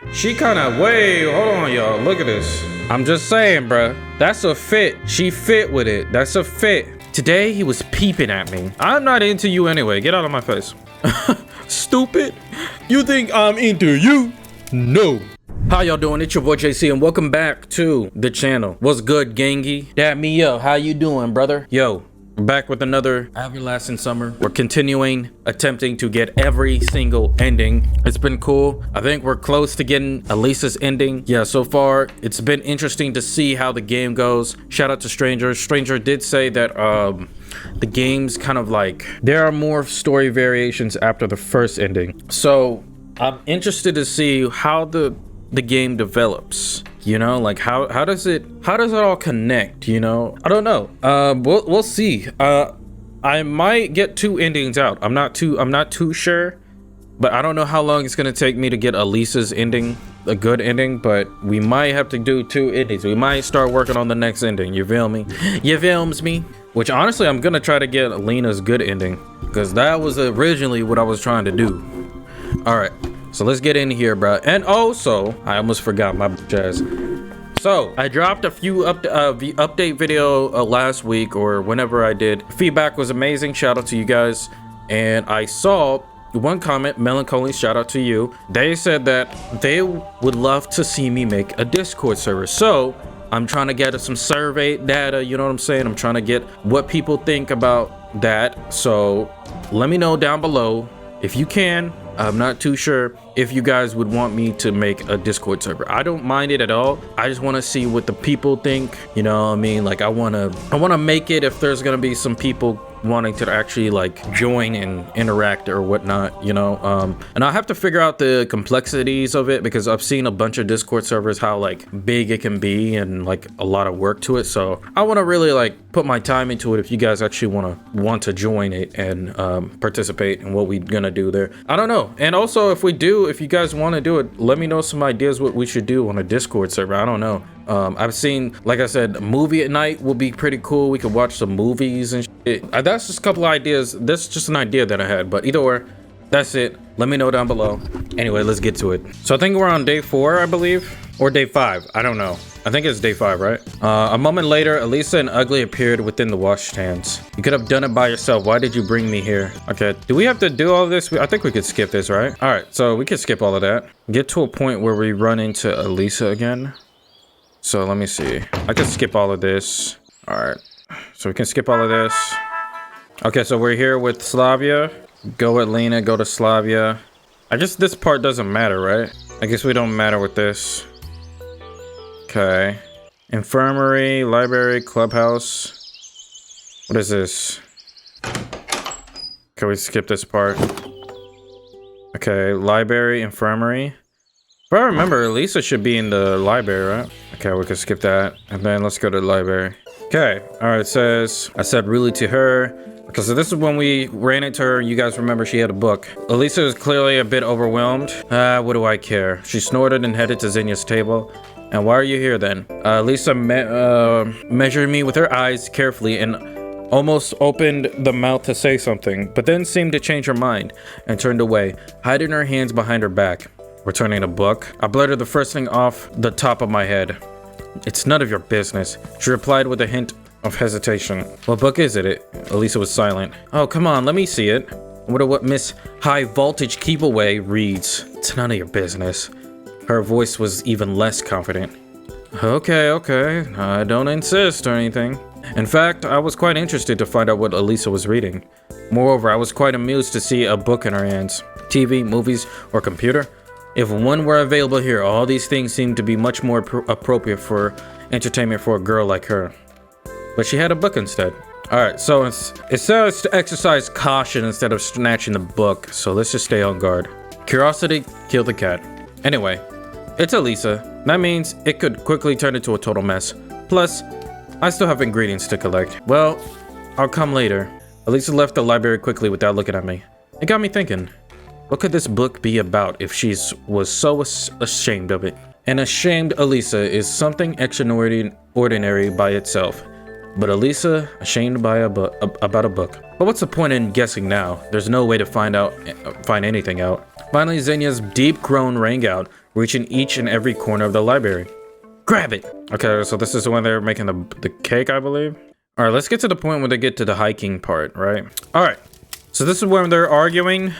She kind of, wait, hold on, y'all. Look at this. I'm just saying, bruh. That's a fit. She fit with it. That's a fit. Today, he was peeping at me. I'm not into you anyway. Get out of my face. Stupid. You think I'm into you? No. How y'all doing? It's your boy JC and welcome back to the channel. What's good, gangy? Dab me up. How you doing, brother? Yo. Back with another everlasting summer. We're continuing attempting to get every single ending. It's been cool. I think we're close to getting Alisa's ending. Yeah, so far it's been interesting to see how the game goes. Shout out to Stranger. Stranger did say that the game's kind of like there are more story variations after the first ending. So I'm interested to see how the game develops. You know, like how does it all connect? You know, I don't know. We'll see. I might get two endings out. I'm not too sure, but I don't know how long it's gonna take me to get Alisa's ending, a good ending. But we might have to do two endings. We might start working on the next ending. You feel me? You films me? Which honestly, I'm gonna try to get Lena's good ending because that was originally what I was trying to do. All right. So let's get in here, bro. And also, I almost forgot my jazz. So I dropped a few the update video last week or whenever I did. Feedback was amazing. Shout out to you guys. And I saw one comment, Melancholy, shout out to you. They said that they would love to see me make a Discord server. So I'm trying to get some survey data. You know what I'm saying? I'm trying to get what people think about that. So let me know down below if you can. I'm not too sure if you guys would want me to make a Discord server. I don't mind it at all. I just want to see what the people think. You know what I mean? Like I want to make it if there's going to be some people wanting to actually like join and interact or whatnot, you know. And I have to figure out the complexities of it because I've seen a bunch of Discord servers how like big it can be and like a lot of work to it. So I want to really like put my time into it if you guys actually want to join it and participate in what we're gonna do there. I don't know. And also if you guys want to do it, let me know some ideas what we should do on a Discord server. I don't know. I've seen, like I said, movie at night will be pretty cool. We could watch some movies and shit. That's just a couple of ideas. That's just an idea that I had, but either or, that's it. Let me know down below. Anyway, let's get to it. So I think we're on day 4, I believe, or day 5. I don't know. I think it's day 5, right? A moment later, Alisa and Ugly appeared within the washstands. You could have done it by yourself. Why did you bring me here? Okay, do we have to do all this? I think we could skip this, right? All right, so we could skip all of that. Get to a point where we run into Alisa again. So let me see. I can skip all of this. All right. So we can skip all of this. Okay, so we're here with Slavia. Go with Lena, go to Slavia. I guess this part doesn't matter, right? I guess we don't matter with this. Okay. Infirmary, library, clubhouse. What is this? Can we skip this part? Okay, library, infirmary. If I remember, Alisa should be in the library, right? Okay, we can skip that. And then let's go to the library. Okay, all right, it says, I said really to her. Okay, so this is when we ran into her. You guys remember she had a book. Alisa was clearly a bit overwhelmed. What do I care? She snorted and headed to Zinya's table. And why are you here then? Alisa measured me with her eyes carefully and almost opened the mouth to say something, but then seemed to change her mind and turned away, hiding her hands behind her back. Returning a book? I blurted the first thing off the top of my head. It's none of your business, she replied with a hint of hesitation. What book is it? Alisa was silent. Oh, come on, let me see it. I wonder what Miss High Voltage Keep Away reads. It's none of your business. Her voice was even less confident. Okay, I don't insist or anything. In fact, I was quite interested to find out what Alisa was reading. Moreover, I was quite amused to see a book in her hands. TV, movies, or computer? If one were available here, all these things seem to be much more appropriate for entertainment for a girl like her. But she had a book instead. Alright, so it says to exercise caution instead of snatching the book, so let's just stay on guard. Curiosity killed the cat. Anyway, it's Alisa. That means it could quickly turn into a total mess. Plus, I still have ingredients to collect. Well, I'll come later. Alisa left the library quickly without looking at me. It got me thinking. What could this book be about if she was so ashamed of it? An ashamed Alisa is something extraordinary by itself. But Alisa, ashamed by about a book. But what's the point in guessing now? There's no way to find anything out. Finally, Zenya's deep groan rang out. reaching each and every corner of the library. Grab it! Okay, so this is when they're making the cake, I believe. All right, let's get to the point where they get to the hiking part, right? All right, so this is when they're arguing.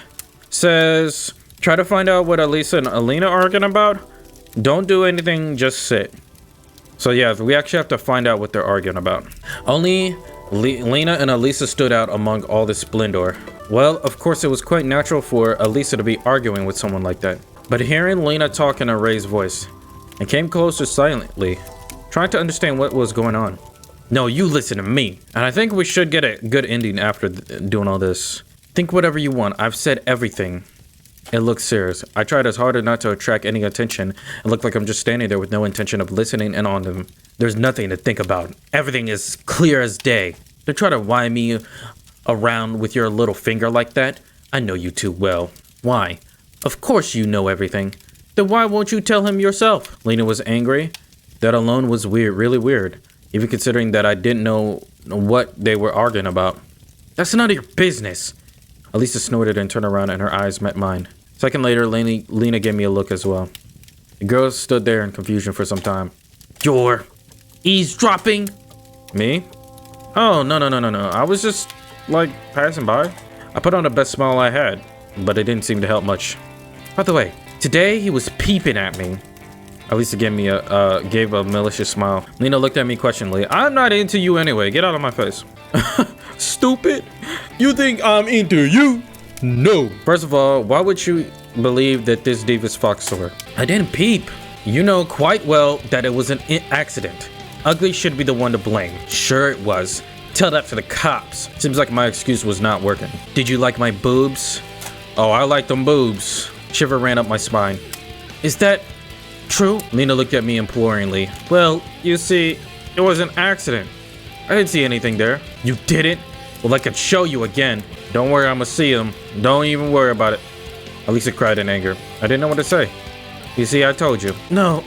Says, try to find out what Alisa and Lena are arguing about. Don't do anything, just sit. So yeah, we actually have to find out what they're arguing about. Only Lena and Alisa stood out among all this splendor. Well, of course, it was quite natural for Alisa to be arguing with someone like that. But hearing Lena talk in a raised voice, I came closer silently, trying to understand what was going on. No, you listen to me. And I think we should get a good ending after doing all this. Think whatever you want. I've said everything. It looks serious. I tried as hard not to attract any attention. It looked like I'm just standing there with no intention of listening in on them. There's nothing to think about. Everything is clear as day. Don't try to wind me around with your little finger like that. I know you too well. Why? Of course you know everything. Then why won't you tell him yourself? Lena was angry. That alone was weird, really weird. Even considering that I didn't know what they were arguing about. That's none of your business. Alisa snorted and turned around and her eyes met mine. A second later, Lena gave me a look as well. The girl stood there in confusion for some time. You're eavesdropping? Me? Oh, no. I was just, like, passing by. I put on the best smile I had, but it didn't seem to help much. By the way, today he was peeping at me. Alisa gave a malicious smile. Lena looked at me questioningly. I'm not into you anyway. Get out of my face. Stupid. You think I'm into you? No. First of all, why would you believe that this diva's fox saw her? I didn't peep. You know quite well that it was an accident. Ugly should be the one to blame. Sure it was. Tell that to the cops. Seems like my excuse was not working. Did you like my boobs? Oh, I like them boobs. Shiver ran up my spine. Is that true? Lena looked at me imploringly. Well, you see, it was an accident. I didn't see anything there. You didn't? Well, I could show you again. Don't worry, I'ma see them. Don't even worry about it. Alisa cried in anger. I didn't know what to say. You see, I told you. No.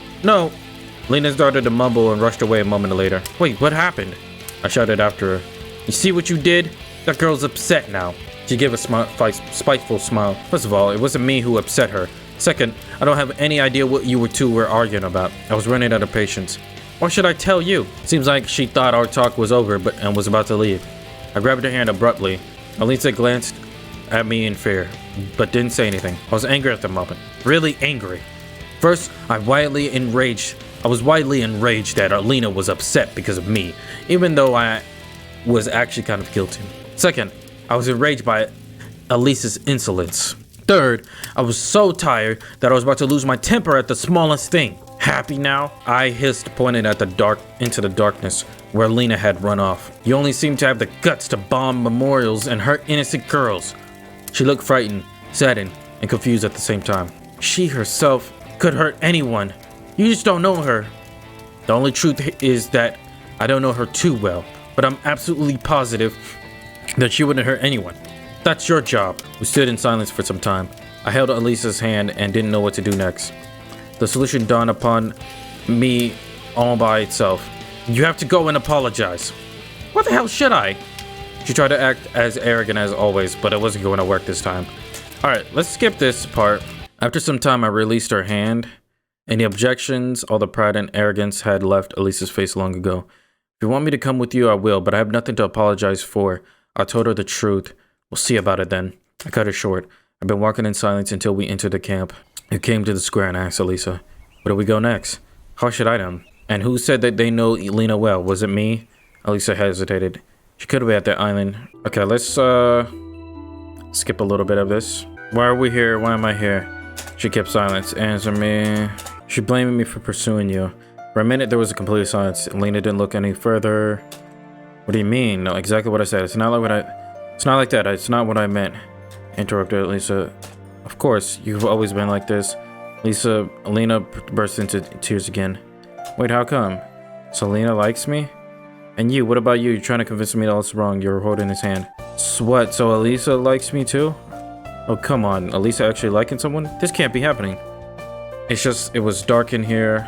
Lena started to mumble and rushed away a moment later. Wait, what happened? I shouted after her. You see what you did? That girl's upset now. She gave a spiteful smile. First of all, it wasn't me who upset her. Second, I don't have any idea what you two were arguing about. I was running out of patience. Why should I tell you? Seems like she thought our talk was over and was about to leave. I grabbed her hand abruptly. Alisa glanced at me in fear, but didn't say anything. I was angry at the moment. Really angry. First, I was widely enraged that Lena was upset because of me, even though I was actually kind of guilty. Second, I was enraged by Alisa's insolence. Third, I was so tired that I was about to lose my temper at the smallest thing. Happy now? I hissed, pointing at into the darkness where Lena had run off. You only seem to have the guts to bomb memorials and hurt innocent girls. She looked frightened, saddened, and confused at the same time. She herself could hurt anyone. You just don't know her. The only truth is that I don't know her too well, but I'm absolutely positive that she wouldn't hurt anyone. That's your job. We stood in silence for some time. I held Alisa's hand and didn't know what to do next. The solution dawned upon me all by itself. You have to go and apologize. What the hell should I? She tried to act as arrogant as always, but it wasn't going to work this time. Alright, let's skip this part. After some time, I released her hand. Any objections, all the pride and arrogance had left Alisa's face long ago. If you want me to come with you, I will, but I have nothing to apologize for. I told her the truth. We'll see about it then. I cut it short. I've been walking in silence until we entered the camp. I came to the square and asked Alisa, where do we go next? How should I know? And who said that they know Lena well? Was it me? Alisa hesitated. She could have been at the island. Okay, let's skip a little bit of this. Why are we here? Why am I here? She kept silence. Answer me. She blamed me for pursuing you. For a minute, there was a complete silence. Lena didn't look any further. What do you mean? No, exactly what I said. It's not like that. It's not what I meant. Interrupted Alisa. Of course, you've always been like this. Lena burst into tears again. Wait, how come? So Lena likes me? And you, what about you? You're trying to convince me that it's wrong. You're holding his hand. What, so Alisa likes me too? Oh, come on. Alisa actually liking someone? This can't be happening. It's just, it was dark in here.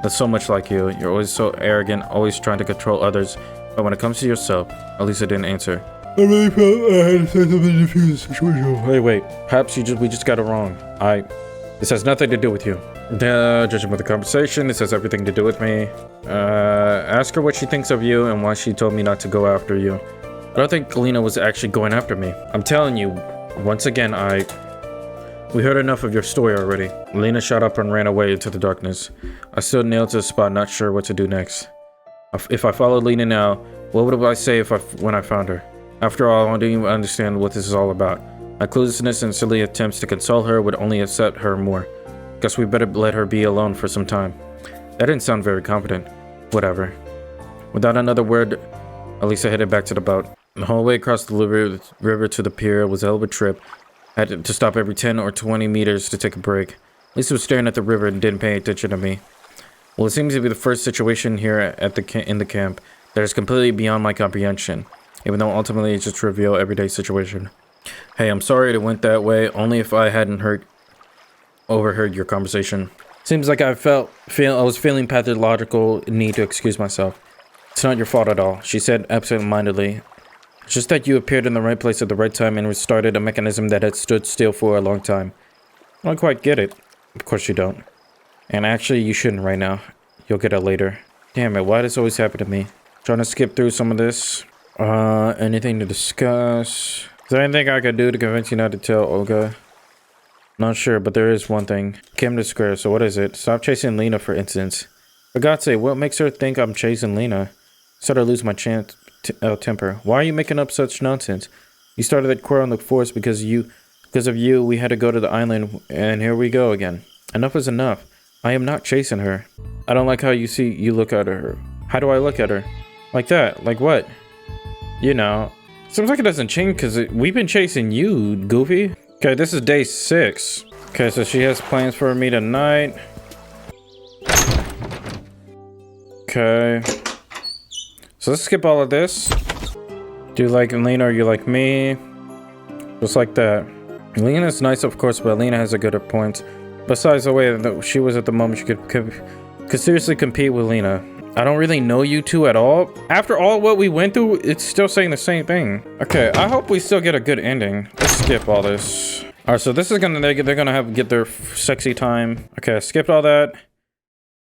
That's so much like you. You're always so arrogant, always trying to control others. But when it comes to yourself, Alisa didn't answer. I really felt I had to say something to defuse the situation. Wait. Perhaps we just got it wrong. This has nothing to do with you. Judging by the conversation, this has everything to do with me. Ask her what she thinks of you and why she told me not to go after you. I don't think Lena was actually going after me. I'm telling you, once again, we heard enough of your story already. Lena shot up and ran away into the darkness. I stood nailed to the spot, not sure what to do next. If I followed Lena now, what would I say when I found her? After all, I don't even understand what this is all about. My cluelessness and silly attempts to console her would only upset her more. Guess we better let her be alone for some time. That didn't sound very confident. Whatever. Without another word, Alisa headed back to the boat. The whole way across the river to the pier was a hell of a trip. I had to stop every 10 or 20 meters to take a break. Lisa was staring at the river and didn't pay attention to me. Well, it seems to be the first situation here at in the camp that is completely beyond my comprehension, even though ultimately it's just a trivial everyday situation. Hey, I'm sorry it went that way, only if I hadn't overheard your conversation. Seems like I was feeling pathological need to excuse myself. It's not your fault at all, she said absent-mindedly. It's just that you appeared in the right place at the right time and restarted a mechanism that had stood still for a long time. I don't quite get it. Of course you don't. And actually, you shouldn't right now. You'll get it later. Damn it, why does this always happen to me? Trying to skip through some of this. Anything to discuss? Is there anything I could do to convince you not to tell Olga? Not sure, but there is one thing. Came to square, so what is it? Stop chasing Lena, for instance. For God's sake, what makes her think I'm chasing Lena? Started to lose my temper. Why are you making up such nonsense? You started that quarrel in the forest because of you, we had to go to the island, and here we go again. Enough is enough. I am not chasing her. I don't like how you look at her. How do I look at her? Like that? Like what? You know. Seems like it doesn't change because we've been chasing you, Goofy. Okay, this is day 6. Okay, so she has plans for me tonight. Okay. So let's skip all of this. Do you like Lena or you like me? Just like that. Lena's nice, of course, but Lena has a good point. Besides the way that she was at the moment, she could seriously compete with Lena. I don't really know you two at all. After all what we went through, it's still saying the same thing. Okay, I hope we still get a good ending. Let's skip all this. All right, so this is they're gonna get their sexy time. Okay, I skipped all that.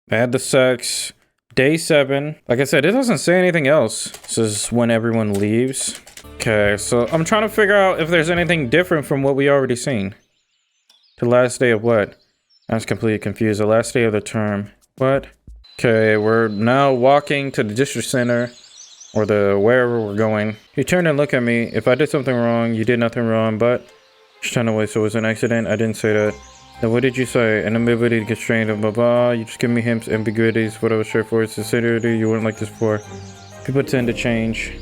They had the sex. Day 7. Like I said, it doesn't say anything else. This is when everyone leaves. Okay, so I'm trying to figure out if there's anything different from what we already seen. The last day of what? I was completely confused. The last day of the term. What? Okay, we're now walking to the district center. Or wherever we're going. You turned and looked at me. If I did something wrong, you did nothing wrong, but... Just turned away, so it was an accident. I didn't say that. Then what did you say? An inability to get straight and blah blah. You just give me hints, ambiguities, whatever straightforward sincerity you weren't like this before. People tend to change.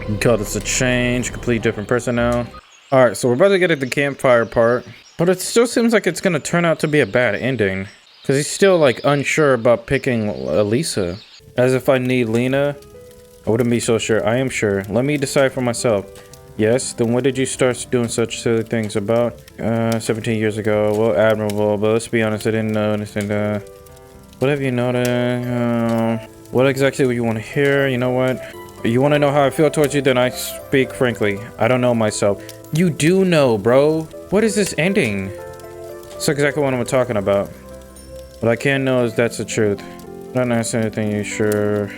You call this a change, complete different person now. Alright, so we're about to get at the campfire part. But it still seems like it's gonna turn out to be a bad ending. Cause he's still like unsure about picking Alisa. As if I need Lena. I wouldn't be so sure. I am sure. Let me decide for myself. Yes, then when did you start doing such silly things? About 17 years ago. Well, admirable, but let's be honest, I didn't notice. And what have you noticed? What exactly would you want to hear? You know what? You want to know how I feel towards you? Then I speak frankly. I don't know myself. You do know, bro. What is this ending? That's exactly what I'm talking about. What I can know is that's the truth. Not nice anything, you sure?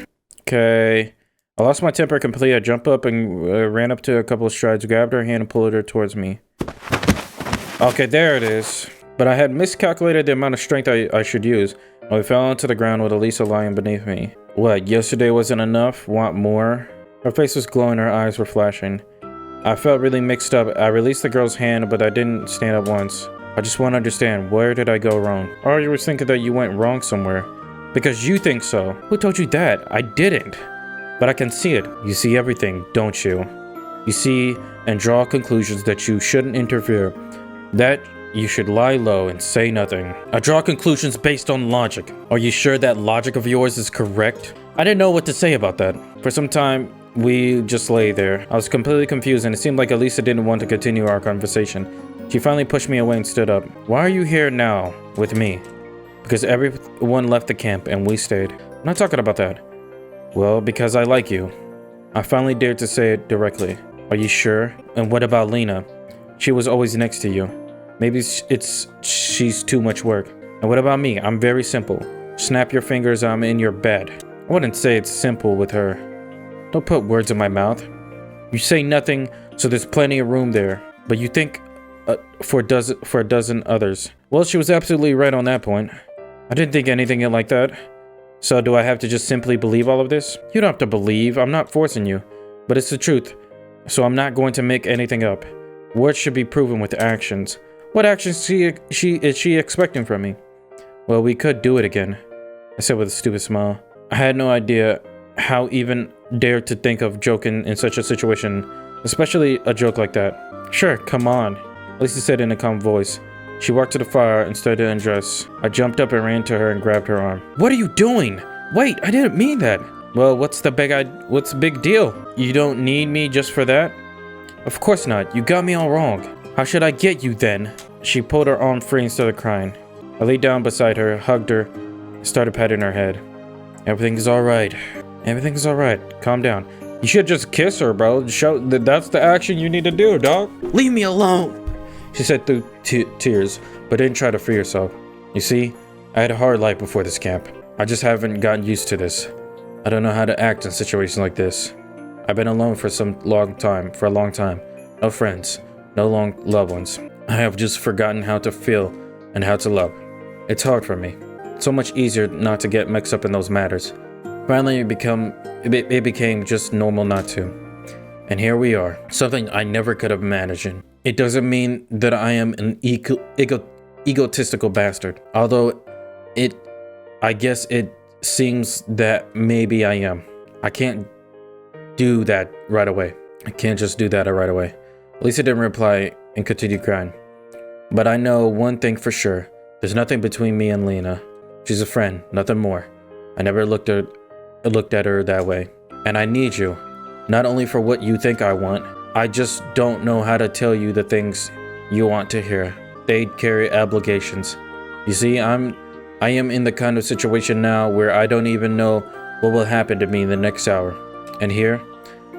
Okay. I lost my temper completely. I jumped up and ran up to a couple of strides, grabbed her hand and pulled her towards me. Okay, there it is. But I had miscalculated the amount of strength I should use. I fell onto the ground with Alisa lying beneath me. What, yesterday wasn't enough? Want more? Her face was glowing, her eyes were flashing. I felt really mixed up. I released the girl's hand, but I didn't stand up once. I just want to understand, where did I go wrong? Or you were thinking that you went wrong somewhere. Because you think so. Who told you that? I didn't. But I can see it. You see everything, don't you? You see and draw conclusions that you shouldn't interfere. That you should lie low and say nothing. I draw conclusions based on logic. Are you sure that logic of yours is correct? I didn't know what to say about that. For some time, we just lay there. I was completely confused and it seemed like Alisa didn't want to continue our conversation. She finally pushed me away and stood up. Why are you here now with me? Because everyone left the camp and we stayed. I'm not talking about that. Well, because I like you. I finally dared to say it directly. Are you sure? And what about Lena? She was always next to you. Maybe she's too much work. And what about me? I'm very simple. Snap your fingers, I'm in your bed. I wouldn't say it's simple with her. Don't put words in my mouth. You say nothing, so there's plenty of room there. But you think for a dozen others. Well, she was absolutely right on that point. I didn't think anything like that. So do I have to just simply believe all of this? You don't have to believe. I'm not forcing you. But it's the truth. So I'm not going to make anything up. Words should be proven with actions. What actions is she expecting from me? Well, we could do it again, I said with a stupid smile. I had no idea how even dared to think of joking in such a situation, especially a joke like that. Sure, come on, Alisa said in a calm voice. She walked to the fire and started to undress. I jumped up and ran to her and grabbed her arm. What are you doing? Wait, I didn't mean that. Well, what's the big deal? You don't need me just for that? Of course not. You got me all wrong. How should I get you then? She pulled her arm free and started crying. I laid down beside her, hugged her, and started patting her head. Everything's alright. Everything's alright. Calm down. You should just kiss her, bro. Show that's the action you need to do, dog. Leave me alone, she said through tears, but didn't try to free herself. You see, I had a hard life before this camp. I just haven't gotten used to this. I don't know how to act in situations like this. I've been alone for a long time. No friends, no long loved ones. I have just forgotten how to feel and how to love. It's hard for me. It's so much easier not to get mixed up in those matters. Finally, it became just normal not to. And here we are. Something I never could have imagined. It doesn't mean that I am an egotistical bastard. Although I guess it seems that maybe I am. I can't do that right away. I can't just do that right away. Alisa didn't reply and continued crying. But I know one thing for sure. There's nothing between me and Lena. She's a friend, nothing more. I never looked at her that way. And I need you. Not only for what you think I want. I just don't know how to tell you the things you want to hear. They carry obligations. You see, I am in the kind of situation now where I don't even know what will happen to me in the next hour. And here,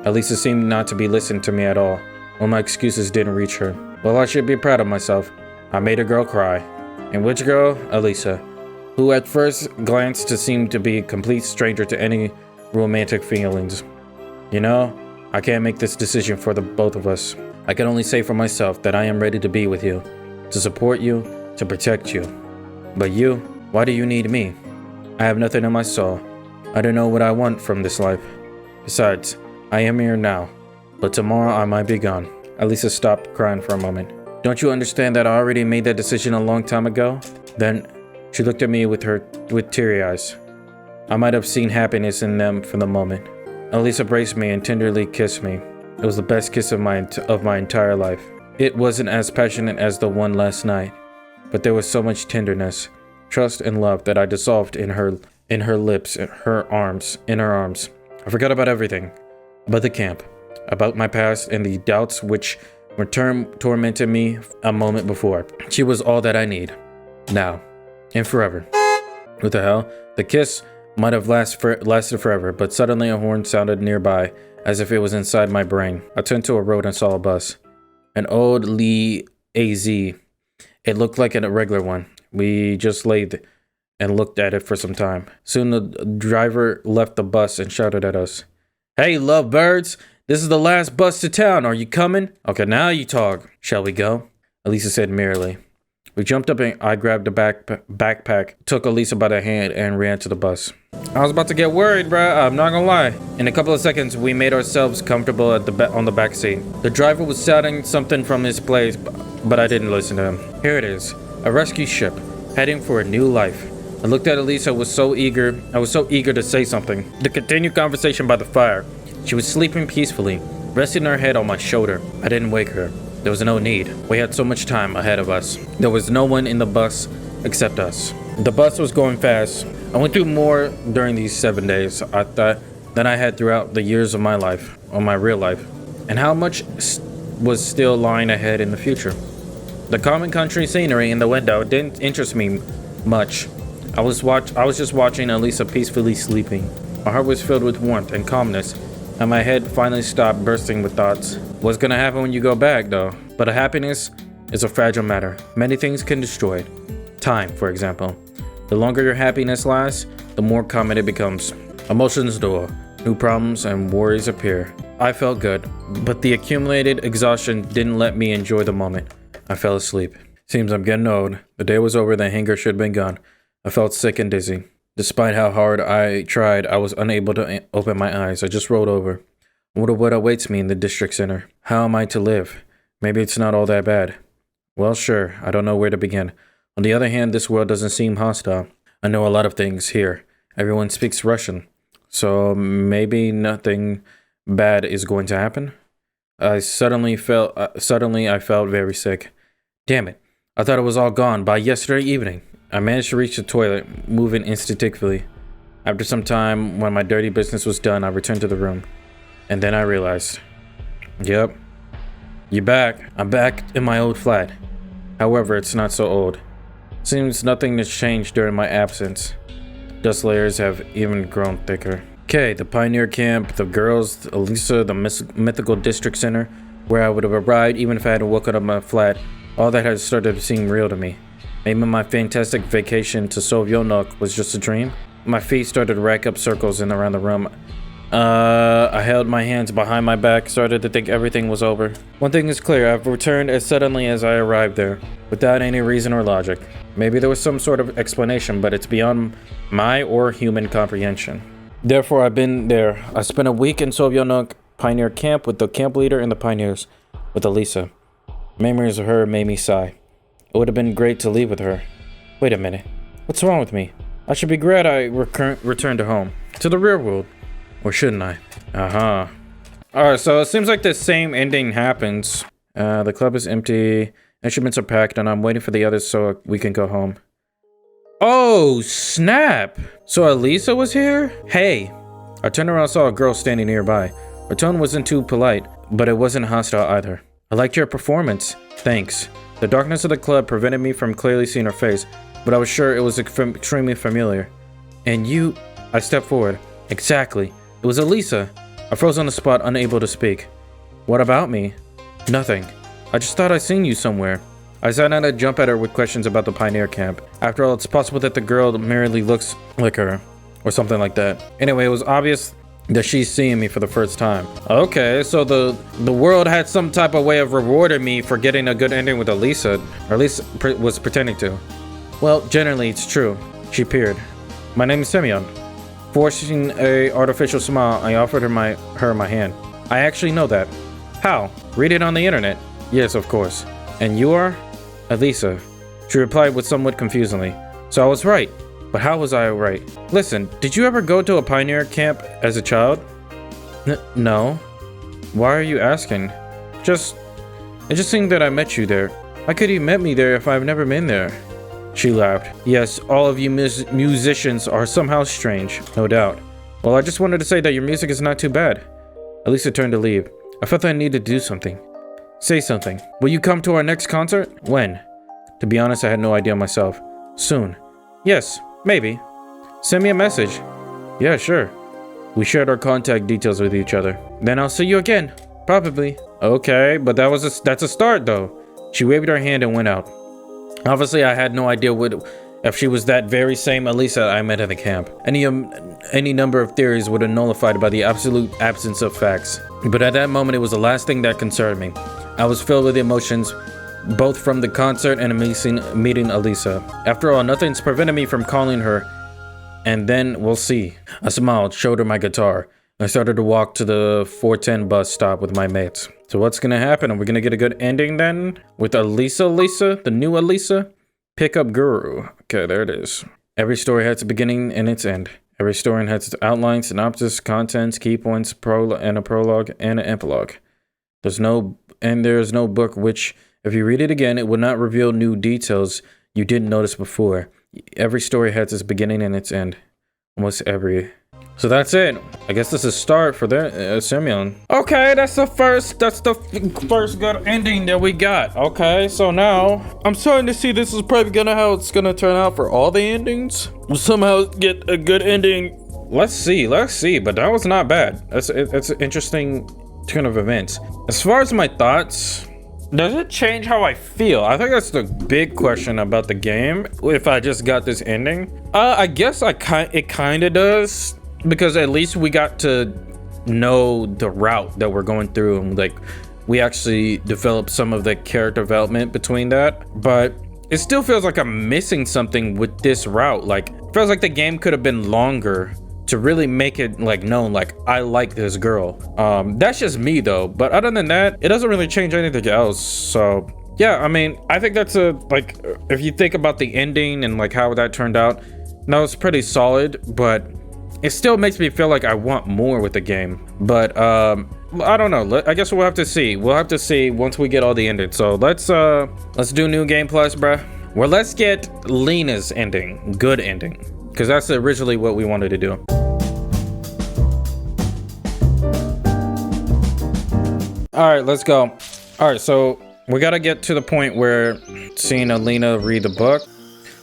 Alisa seemed not to be listening to me at all. All my excuses didn't reach her. Well, I should be proud of myself. I made a girl cry. And which girl? Alisa, who at first glance seemed to be a complete stranger to any romantic feelings. You know, I can't make this decision for the both of us. I can only say for myself that I am ready to be with you, to support you, to protect you. But you, why do you need me? I have nothing in my soul. I don't know what I want from this life. Besides, I am here now, but tomorrow I might be gone. Alisa stopped crying for a moment. Don't you understand that I already made that decision a long time ago? Then she looked at me with teary eyes. I might have seen happiness in them for the moment. Alisa embraced me and tenderly kissed me. It was the best kiss of my entire life. It wasn't as passionate as the one last night, but there was so much tenderness, trust, and love that I dissolved in her lips, in her arms. I forgot about everything, about the camp, about my past and the doubts which were tormented me a moment before. She was all that I need, now, and forever. What the hell? The kiss might have lasted forever, but suddenly a horn sounded nearby, as if it was inside my brain. I turned to a road and saw a bus. An old Lee AZ. It looked like a regular one. We just laid and looked at it for some time. Soon the driver left the bus and shouted at us. Hey, lovebirds! This is the last bus to town. Are you coming? Okay, now you talk. Shall we go? Alisa said merrily. We jumped up and I grabbed a backpack, took Alisa by the hand, and ran to the bus. I was about to get worried, bruh. I'm not gonna lie. In a couple of seconds, we made ourselves comfortable on the back seat. The driver was shouting something from his place, but I didn't listen to him. Here it is, a rescue ship, heading for a new life. I looked at Alisa. I was so eager to say something. To continue conversation by the fire. She was sleeping peacefully, resting her head on my shoulder. I didn't wake her. There was no need. We had so much time ahead of us. There was no one in the bus except us. The bus was going fast. I went through more during these 7 days I thought than I had throughout the years of my life, or my real life, and how much was still lying ahead in the future. The common country scenery in the window didn't interest me much. I was just watching Alisa peacefully sleeping. My heart was filled with warmth and calmness, and my head finally stopped bursting with thoughts. What's gonna happen when you go back, though? But happiness is a fragile matter. Many things can destroy it. Time, for example. The longer your happiness lasts, the more common it becomes. Emotions dull, new problems and worries appear. I felt good, but the accumulated exhaustion didn't let me enjoy the moment. I fell asleep. Seems I'm getting old. The day was over, the hangover should have been gone. I felt sick and dizzy. Despite how hard I tried, I was unable to open my eyes. I just rolled over. I wonder what awaits me in the district center. How am I to live? Maybe it's not all that bad. Well, sure, I don't know where to begin. On the other hand, this world doesn't seem hostile. I know a lot of things here. Everyone speaks Russian. So maybe nothing bad is going to happen? Suddenly I felt very sick. Damn it. I thought it was all gone by yesterday evening. I managed to reach the toilet, moving instinctively. After some time, when my dirty business was done, I returned to the room. And then I realized, yep, you're back. I'm back in my old flat. However, it's not so old. Seems nothing has changed during my absence. Dust layers have even grown thicker. Okay, the Pioneer Camp, the girls, Alisa, the mythical district center, where I would have arrived even if I hadn't woken up my flat. All that had started to seem real to me. Maybe my fantastic vacation to Sovyonok was just a dream. My feet started to rack up circles in around the room. I held my hands behind my back, started to think everything was over. One thing is clear, I've returned as suddenly as I arrived there, without any reason or logic. Maybe there was some sort of explanation, but it's beyond my or human comprehension. Therefore, I've been there. I spent a week in Sovyonok Pioneer Camp with the camp leader and the pioneers, with Alisa. Memories of her made me sigh. It would have been great to leave with her. Wait a minute. What's wrong with me? I should be glad I returned to home. To the real world. Or shouldn't I? Alright, so it seems like the same ending happens. The club is empty. Instruments are packed and I'm waiting for the others so we can go home. Oh, snap! So Alisa was here? Hey! I turned around and saw a girl standing nearby. Her tone wasn't too polite, but it wasn't hostile either. I liked your performance. Thanks. The darkness of the club prevented me from clearly seeing her face, but I was sure it was extremely familiar. And you... I stepped forward. Exactly. It was Alisa. I froze on the spot, unable to speak. What about me? Nothing. I just thought I'd seen you somewhere. I sat down to jump at her with questions about the Pioneer Camp. After all, it's possible that the girl merely looks like her, or something like that. Anyway, it was obvious that she's seeing me for the first time. Okay, so the world had some type of way of rewarding me for getting a good ending with Alisa, or at least was pretending to. Well, generally it's true. She peered. My name is Semyon. Forcing a artificial smile, I offered her my hand. I actually know that. How? Read it on the internet. Yes, of course. And you are? Alisa. She replied with somewhat confusingly. So I was right. But how was I right? Listen, did you ever go to a pioneer camp as a child? No. Why are you asking? It just seemed that I met you there. How could you met me there if I've never been there? She laughed. Yes, all of you musicians are somehow strange, no doubt. Well, I just wanted to say that your music is not too bad. Alisa turned to leave. I felt I needed to do something. Say something. Will you come to our next concert? When? To be honest, I had no idea myself. Soon. Yes, maybe. Send me a message. Yeah, sure. We shared our contact details with each other. Then I'll see you again. Probably. Okay, but that's a start though. She waved her hand and went out. Obviously, I had no idea if she was that very same Alisa I met at the camp. Any number of theories would have nullified by the absolute absence of facts. But at that moment, it was the last thing that concerned me. I was filled with emotions, both from the concert and meeting Alisa. After all, nothing's prevented me from calling her, and then we'll see. I smiled, showed her my guitar. I started to walk to the 410 bus stop with my mates. So what's gonna happen? Are we gonna get a good ending then? With Alisa, the new Alisa? Pickup Guru. Okay, there it is. Every story has a beginning and its end. Every story has its outline, synopsis, contents, key points, and a prologue and an epilogue. There's no book which, if you read it again, it will not reveal new details you didn't notice before. Every story has its beginning and its end. Almost every. So that's it. I guess this is start for Semyon. Okay, that's the first good ending that we got. Okay, so now I'm starting to see this is probably how it's gonna turn out for all the endings. We'll somehow get a good ending. Let's see, but that was not bad. It's an interesting turn of events. As far as my thoughts, Does it change how I feel? I think that's the big question about the game. If I just got this ending, I guess it kind of does, because at least we got to know the route that we're going through, and like we actually developed some of the character development between that. But it still feels like I'm missing something with this route. Like, it feels like the game could have been longer to really make it like known, like I like this girl. That's just me though, but other than that, it doesn't really change anything else. So yeah, I mean, I think that's like, if you think about the ending and like how that turned out, no, it's pretty solid, but it still makes me feel like I want more with the game. But I don't know, I guess we'll have to see. We'll have to see once we get all the endings. So let's do New Game Plus, bruh. Well, let's get Lena's ending, good ending, because that's originally what we wanted to do. All right, let's go. All right, so we gotta get to the point where seeing Lena read the book.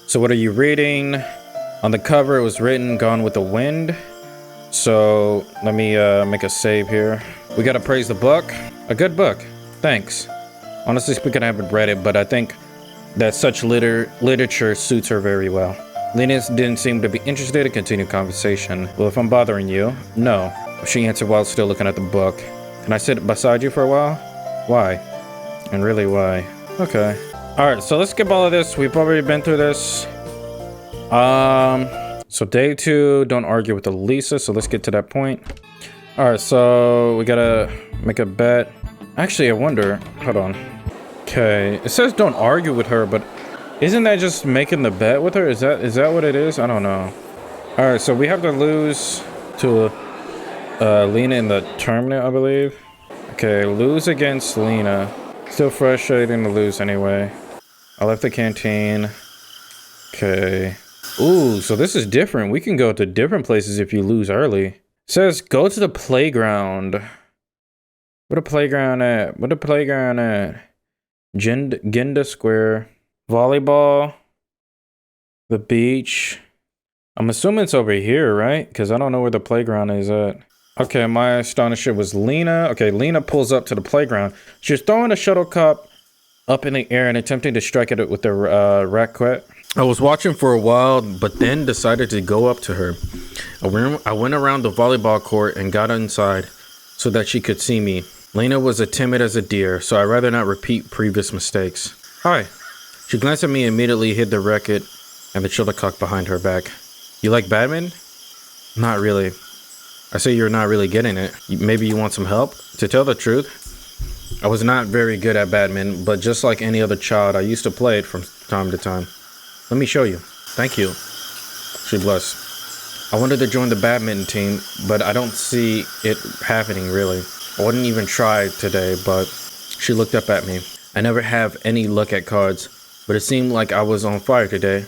So what are you reading? On the cover, it was written, Gone with the Wind. So let me make a save here. We gotta praise the book. A good book, thanks. Honestly speaking, I haven't read it, but I think that such literature suits her very well. Lena didn't seem to be interested in continued conversation. Well, if I'm bothering you, no. She answered while still looking at the book. Can I sit beside you for a while? Why? And really, why? Okay. All right, so let's skip all of this. We've already been through this. So day 2, don't argue with Alisa. So let's get to that point. All right, so we gotta make a bet. Actually, I wonder, hold on. Okay, it says don't argue with her, but isn't that just making the bet with her? Is that what it is? I don't know. All right, so we have to lose to Lena in the tournament, I believe. Okay, lose against Lena. Still frustrating to lose anyway. I left the canteen. Okay. Ooh, so this is different. We can go to different places if you lose early. It says go to the playground. Where the playground at? Where the playground at? Genda Square. Volleyball. The beach. I'm assuming it's over here, right? Because I don't know where the playground is at. Okay, my astonishment was Lena. Okay, Lena pulls up to the playground. She's throwing a shuttlecock up in the air and attempting to strike at it with the racket. I was watching for a while, but then decided to go up to her. I went around the volleyball court and got inside so that she could see me. Lena was as timid as a deer, so I'd rather not repeat previous mistakes. Hi. She glanced at me and immediately hid the racket and the shuttlecock behind her back. You like badminton? Not really. I say you're not really getting it. Maybe you want some help? To tell the truth, I was not very good at badminton, but just like any other child, I used to play it from time to time. Let me show you. Thank you. She blushed. I wanted to join the badminton team, but I don't see it happening really. I wouldn't even try today, but she looked up at me. I never have any luck at cards, but it seemed like I was on fire today.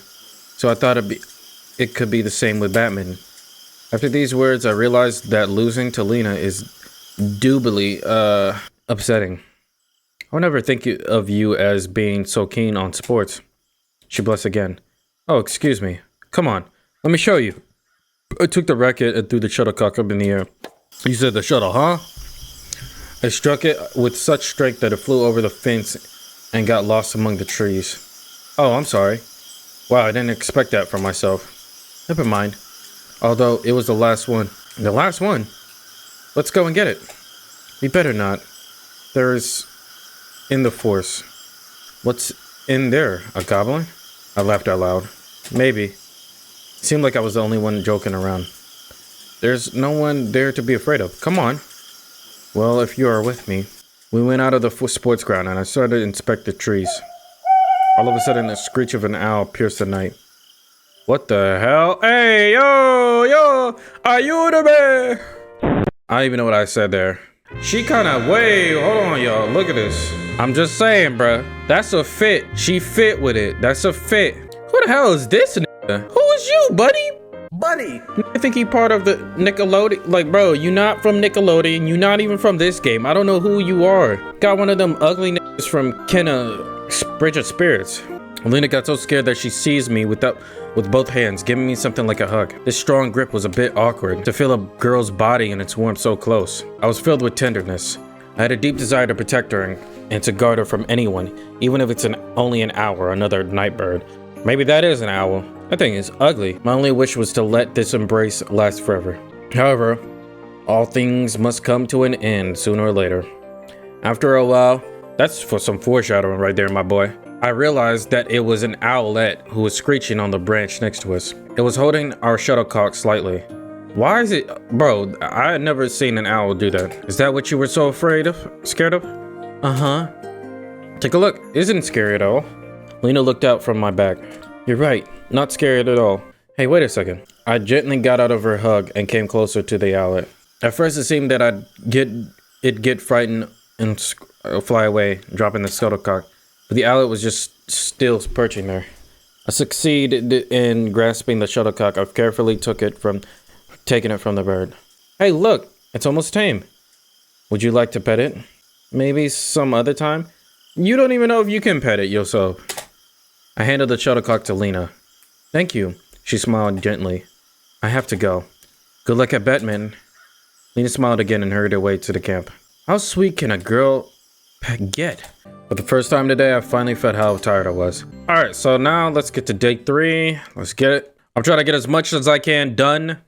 So I thought it could be the same with badminton. After these words, I realized that losing to Lena is doubly upsetting. I would never think of you as being so keen on sports. She blushed again. Oh, excuse me. Come on, let me show you. I took the racket and threw the shuttlecock up in the air. You said the shuttle, huh? I struck it with such strength that it flew over the fence and got lost among the trees. Oh, I'm sorry. Wow, I didn't expect that from myself. Never mind. Although it was the last one. The last one? Let's go and get it. We better not. There's in the force. What's in there? A goblin? I laughed out loud. Maybe. It seemed like I was the only one joking around. There's no one there to be afraid of. Come on. Well, if you are with me. We went out of the sports ground and I started to inspect the trees. All of a sudden, a screech of an owl pierced the night. What the hell? Hey, yo, are you the bear? I don't even know what I said there. She kind of, wait, hold on, y'all. Look at this. I'm just saying, bruh. That's a fit. She fit with it. That's a fit. Who the hell is this nigga? Who is you, buddy? Buddy. I think he part of the Nickelodeon. Like, bro, you not from Nickelodeon. You not even from this game. I don't know who you are. Got one of them ugly niggas from Kenna Bridge of Spirits. Lena got so scared that she seized me with both hands, giving me something like a hug. This strong grip was a bit awkward, to feel a girl's body and its warmth so close. I was filled with tenderness. I had a deep desire to protect her and to guard her from anyone, even if it's only an owl, another night bird. Maybe that is an owl. That thing is ugly. My only wish was to let this embrace last forever. However, all things must come to an end sooner or later. After a while, that's for some foreshadowing right there, my boy. I realized that it was an owlet who was screeching on the branch next to us. It was holding our shuttlecock slightly. Why is it... Bro, I had never seen an owl do that. Is that what you were so scared of? Uh-huh. Take a look. Isn't scary at all. Lena looked out from my back. You're right. Not scared at all. Hey, wait a second. I gently got out of her hug and came closer to the owlet. At first, it seemed that I'd get frightened and fly away, dropping the shuttlecock. But the owlet was just still perching there. I succeeded in grasping the shuttlecock. I carefully taking it from the bird. Hey, look, it's almost tame. Would you like to pet it? Maybe some other time? You don't even know if you can pet it yourself. I handed the shuttlecock to Lena. Thank you. She smiled gently. I have to go. Good luck at Batman. Lena smiled again and hurried away to the camp. How sweet can a girl get? For the first time today, I finally felt how tired I was. Alright, so now let's get to day 3. Let's get it. I'm trying to get as much as I can done.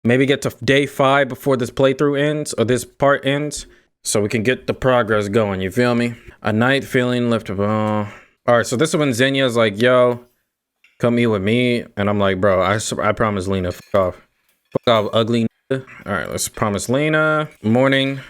Maybe get to day 5 before this playthrough ends, or this part ends. So we can get the progress going, you feel me? A night feeling left of... Alright, so this is when Zenya's like, yo, come eat with me. And I'm like, bro, I promise Lena, fuck off. Fuck off, ugly. Alright, let's promise Lena. Morning.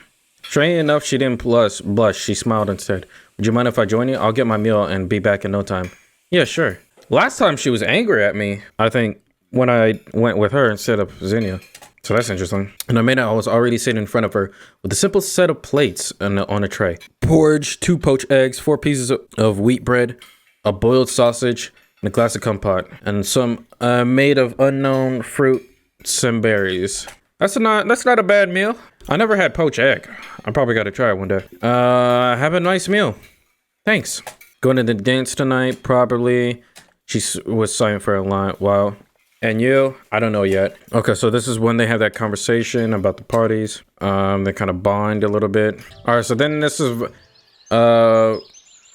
Strange enough, she didn't blush. She smiled instead. Would you mind if I join you? I'll get my meal and be back in no time. Yeah, sure. Last time she was angry at me, I think, when I went with her instead of Xenia. So that's interesting. And I was already sitting in front of her with a simple set of plates on a tray. Porridge, 2 poached eggs, 4 pieces of wheat bread, a boiled sausage, and a glass of compote, and some made of unknown fruits and berries. That's not a bad meal. I never had poached egg. I probably got to try it one day. Have a nice meal. Thanks. Going to the dance tonight, probably. She was silent for a while. And you? I don't know yet. Okay, so this is when they have that conversation about the parties. They kind of bond a little bit. All right, so then this is the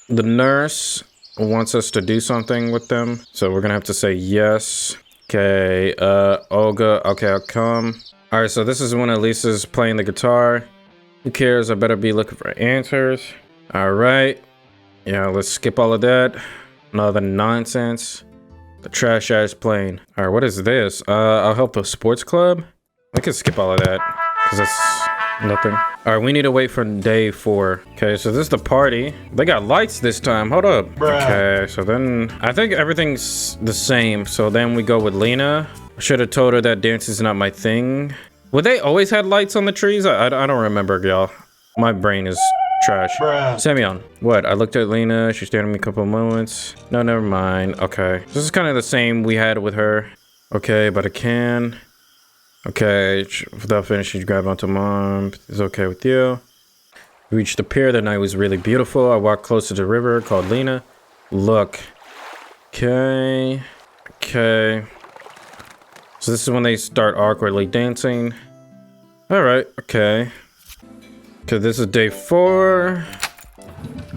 nurse wants us to do something with them. So we're gonna have to say yes. Okay, Olga, okay, I'll come. All right, so this is when Alisa's playing the guitar. Who cares? I better be looking for answers. All right. Yeah, let's skip all of that. Another nonsense. The trash ass plane. All right, what is this? I'll help the sports club. I can skip all of that because that's nothing. All right, we need to wait for day 4. Okay, so this is the party. They got lights this time. Hold up. Bruh. Okay, so then I think everything's the same. So then we go with Lena. I should have told her that dance is not my thing. Would they always had lights on the trees? I don't remember, y'all. My brain is trash. Bruh. Semyon, what? I looked at Lena. She stared at me a couple of moments. No, never mind. Okay. This is kind of the same we had with her. Okay, but I can. Okay. Without finishing, grab onto mom. It's okay with you. We reached the pier. The night was really beautiful. I walked close to the river, called Lena. Look. Okay. Okay. So this is when they start awkwardly dancing. All right. Okay. Okay, this is day 4.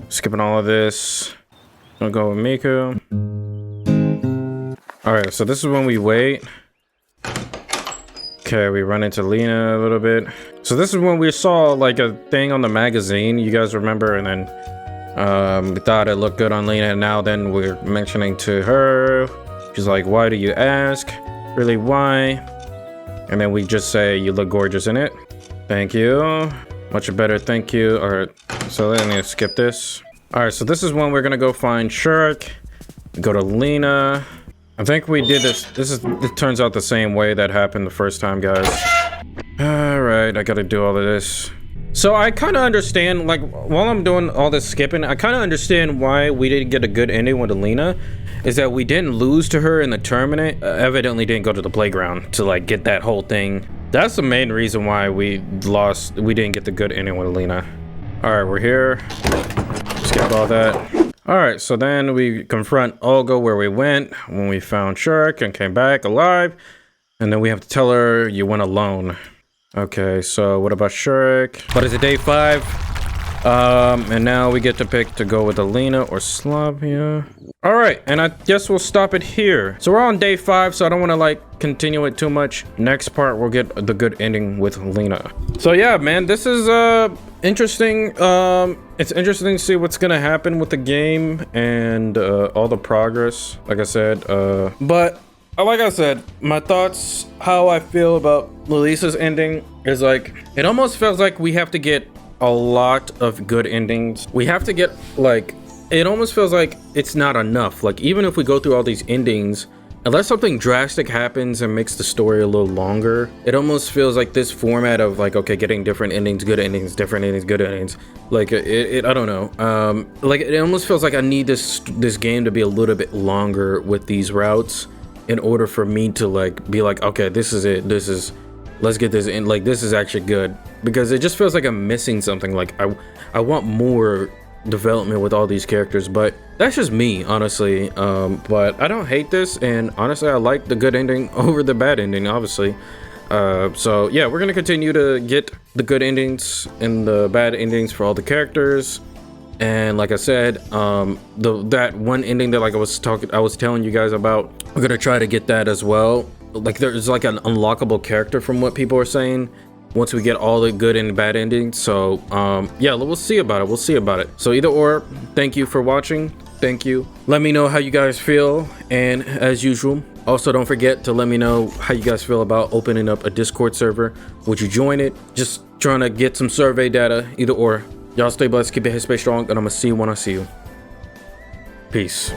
Skipping all of this. Gonna go with Miku. Alright, so this is when we wait. Okay, we run into Lena a little bit. So this is when we saw like a thing on the magazine, you guys remember, and then we thought it looked good on Lena, and now then we're mentioning to her. She's like, why do you ask? Really, why? And then we just say, you look gorgeous in it. Thank you. Much better, thank you. Alright, so let me skip this. Alright, so this is when we're gonna go find Shirk. Go to Lena. I think we did this. It turns out the same way that happened the first time, guys. Alright, I gotta do all of this. So I kind of understand, like, while I'm doing all this skipping, I kind of understand why we didn't get a good ending with Lena. Is that we didn't lose to her in the tournament. Evidently didn't go to the playground to, like, get that whole thing. That's the main reason why we lost. We didn't get the good ending with Lena. All right, we're here. Skip all that. All right, so then we confront Olga where we went when we found Shirk and came back alive. And then we have to tell her you went alone. Okay, so what about Shirk? What is it, day 5? And now we get to pick to go with Lena or Slavia. All right, and I guess we'll stop it here. So we're on day 5, so I don't want to like continue it too much. Next part, we'll get the good ending with Lena. So yeah, man, this is interesting. It's interesting to see what's gonna happen with the game and all the progress, like I said. But like I said, my thoughts, how I feel about Lisa's ending is like, it almost feels like we have to get a lot of good endings. We have to get like, it almost feels like it's not enough. Like even if we go through all these endings, unless something drastic happens and makes the story a little longer, it almost feels like this format of like, okay, getting different endings, good endings, different endings, good endings. Like I don't know. Like it almost feels like I need this game to be a little bit longer with these routes in order for me to like be like, okay, this is it. Let's get this in. Like this is actually good, because it just feels like I'm missing something. Like I want more development with all these characters, but that's just me, honestly. But I don't hate this, and honestly I like the good ending over the bad ending, obviously. So yeah, we're gonna continue to get the good endings and the bad endings for all the characters. And like I said, that one ending that like I was telling you guys about, we're gonna try to get that as well. Like there's like an unlockable character from what people are saying once we get all the good and bad endings. So yeah, we'll see about it. So either or, thank you for watching. Thank you. Let me know how you guys feel, and as usual, also don't forget to let me know how you guys feel about opening up a Discord server. Would you join it? Just trying to get some survey data. Either or. Y'all stay blessed, keep your head space strong, and I'm gonna see you when I see you. Peace.